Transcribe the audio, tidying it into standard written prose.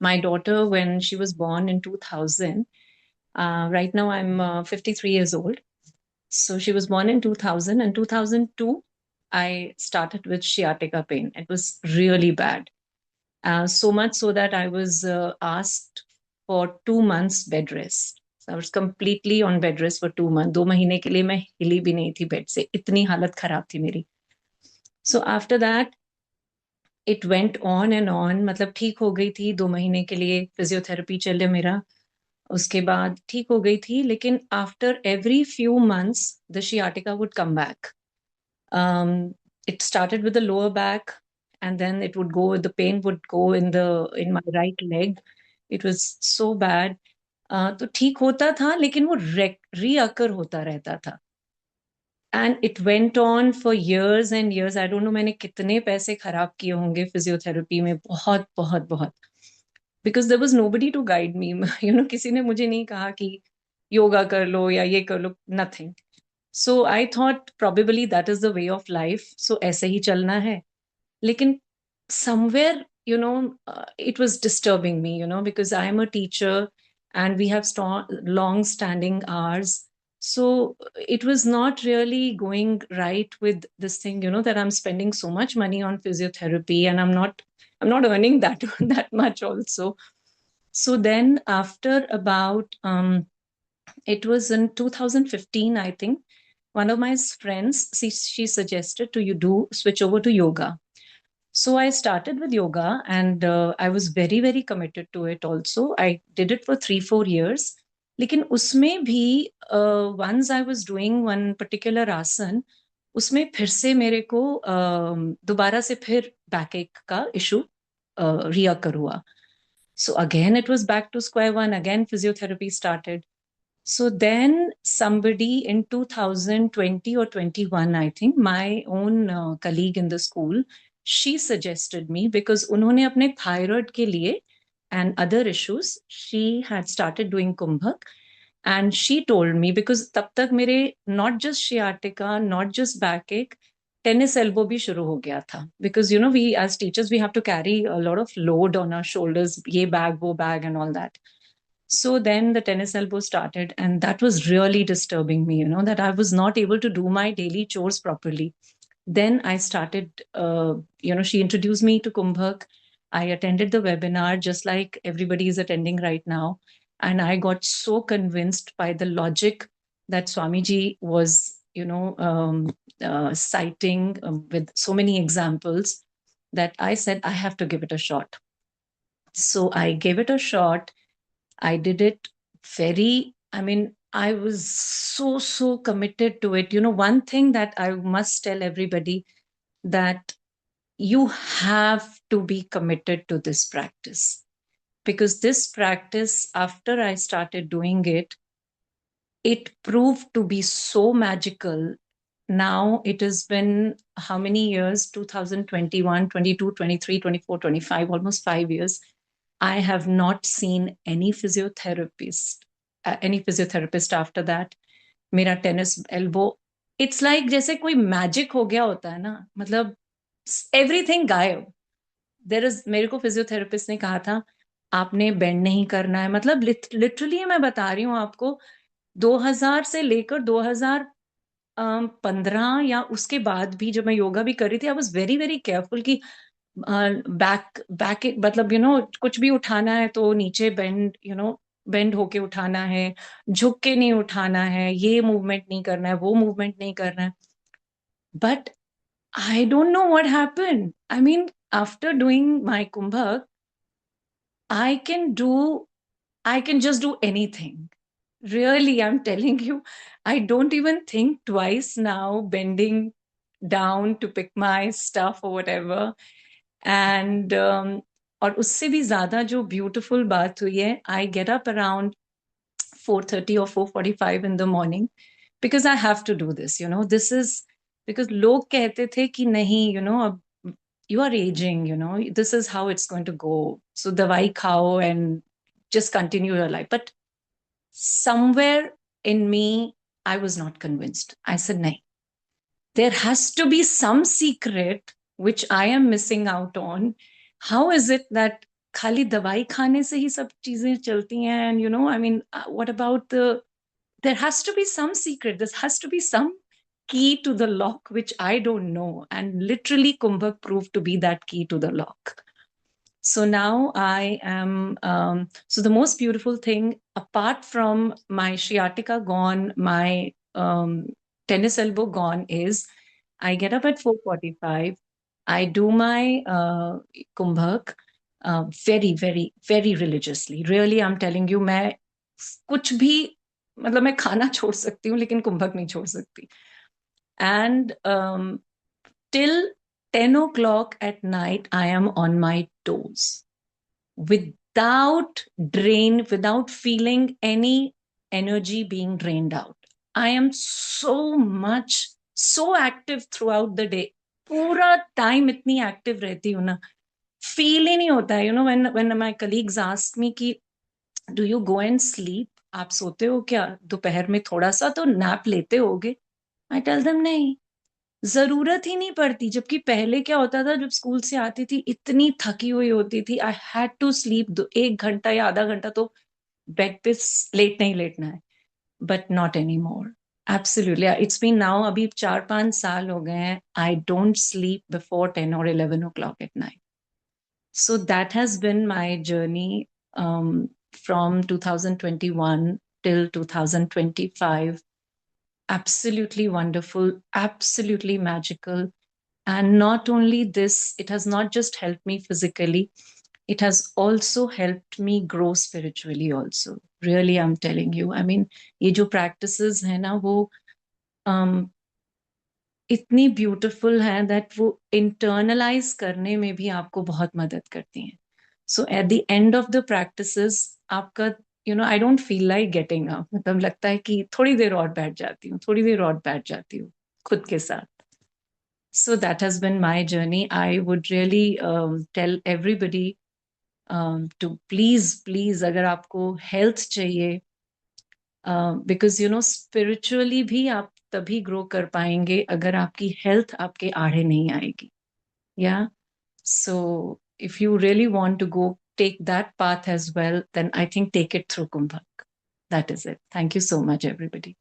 My daughter, when she was born in 2000, right now I'm 53 years old. So she was born in 2000, and 2002, I started with sciatica pain. It was really bad. So much so that I was asked for 2 months bed rest. So I was completely on bed rest for 2 months. 2 महीने के लिए मैं हिली भी नहीं थी bed से. इतनी हालत खराब थी मेरी. So after that, it went on and on. मतलब ठीक हो गई थी 2 महीने के लिए. फिजियोथेरेपी चले मेरा. उसके बाद ठीक हो गई थी, लेकिन after every few months the sciatica would come back. It started with the lower back, and then it would go, the pain would go in my right leg. It was so bad. तो ठीक होता था, लेकिन वो रीअकर होता रहता था. And it went on for years and years. I don't no मैंने कितने पैसे खराब किए होंगे फिजियोथेरेपी में. बहुत बहुत बहुत. Because there was nobody to guide me. किसी ने मुझे नहीं कहा कि योगा कर लो या ये कर लो. Nothing. So I thought probably that is the way of life, so ऐसे ही चलना है. लेकिन somewhere, it was disturbing me, because I am a teacher and we have long standing hours. So it was not really going right with this thing, that I'm spending so much money on physiotherapy, and I'm not earning that that much also. So then after about it was in 2015, I think, one of my friends, she suggested to you do switch over to yoga. So I started with yoga, and I was very, very committed to it also. I did it for 3-4 years. लेकिन उसमें भी once I was doing one particular आसन, उसमें फिर से मेरे को दोबारा से फिर बैक का इशू रिअकर हुआ. So again, it was back to square one. Again, physiotherapy started. So then somebody in 2020 or 21, I think, my own colleague in the school, she suggested me, because उन्होंने अपने thyroid के लिए and other issues, she had started doing Kumbhak. And she told me, because तब तक मेरे not just sciatica, not just backache, tennis elbow भी शुरू हो गया था. Because, we as teachers, we have to carry a lot of load on our shoulders, ये bag, वो bag and all that. So then the tennis elbow started, and that was really disturbing me, that I was not able to do my daily chores properly. Then I started, she introduced me to Kumbhak. I attended the webinar just like everybody is attending right now. And I got so convinced by the logic that Swamiji was, citing with so many examples, that I said, I have to give it a shot. So I gave it a shot. I did it I was so committed to it. One thing that I must tell everybody, that you have to be committed to this practice, because this practice, after I started doing it, it proved to be so magical. Now it has been how many years? 2021, 22, 23, 24, 25, almost 5 years. I have not seen any physiotherapist after that. मेरा tennis elbow, it's like जैसे कोई magic हो गया होता है ना. मतलब everything गायब. देर इज मेरे को फिजियोथेरेपिस्ट ने कहा था, आपने बेंड नहीं करना है. मतलब लिटरली मैं बता रही हूँ आपको, 2000 से लेकर 2015 या उसके बाद भी जब मैं योगा भी कर रही थी, I was very very careful कि बैक बैक मतलब कुछ भी उठाना है तो नीचे बेंड बेंड होके उठाना है, झुक के नहीं उठाना है, ये मूवमेंट नहीं करना है, वो मूवमेंट नहीं करना है. But I don't know what happened. I mean, after doing my kumbhak, I can do I can just do anything. Really, I'm telling you, I don't even think twice now, bending down to pick my stuff or whatever. And और उससे भी ज्यादा जो beautiful बात हुई है, I get up around 4:30 or 4:45 in the morning, because I have to do this. This is because लोग कहते थे कि नहीं, अब you are aging, this is how it's going to go. So दवाई खाओ and just continue your life. But somewhere in me, I was not convinced. I said, nahi, there has to be some secret which I am missing out on. How is it that खाली दवाई खाने से ही सब चीजें चलती हैं, and you know I mean what about the, there has to be some secret, there has to be some key to the lock which I don't know, and literally Kumbhak proved to be that key to the lock. So now I am, so the most beautiful thing, apart from my sciatica gone, my tennis elbow gone, is I get up at 4:45. I do my Kumbhak very, very, very religiously. Really, I'm telling you, मैं कुछ भी, मतलब मैं खाना छोड़ सकती हूँ लेकिन कुंभक नहीं छोड़ सकती. And till 10 o'clock at night, I am on my toes without without feeling any energy being drained out. I am so much, so active throughout the day. पूरा टाइम इतनी एक्टिव रहती हूँ ना, फील ही नहीं होता है. when my colleagues ask me कि do you go and sleep, आप सोते हो क्या दोपहर में, थोड़ा सा तो नैप लेते होगे? I tell them नहीं, जरूरत ही नहीं पड़ती. जबकि पहले क्या होता था, जब स्कूल से आती थी इतनी थकी हुई होती थी, आई हैड टू स्लीप 1 घंटा या आधा घंटा तो बेड पे लेटना ही लेटना है. But not any more. Absolutely, it's been now अभी 4-5 साल हो गए हैं. I don't sleep before 10 or 11 o'clock at night. So that has been my journey from 2021 till 2025. Absolutely wonderful, absolutely magical. And not only this, it has not just helped me physically, it has also helped me grow spiritually also. Really, I'm telling you. I mean, ये जो practices है ना, वो इतनी beautiful हैं that वो internalise करने में भी आपको बहुत मदद करती हैं. So at the end of the practices आपका, I don't feel like getting up. मतलब लगता है कि थोड़ी देर और बैठ जाती हूँ, थोड़ी देर और बैठ जाती हूँ खुद के साथ. So that has been my journey. I would really tell everybody to please, अगर आपको हेल्थ चाहिए, बिकॉज स्पिरिचुअली भी आप तभी ग्रो कर पाएंगे अगर आपकी हेल्थ आपके आड़े नहीं आएगी. या so if you really want to go take that path as well, then I think take it through Kumbhak. That is it. Thank you so much, everybody.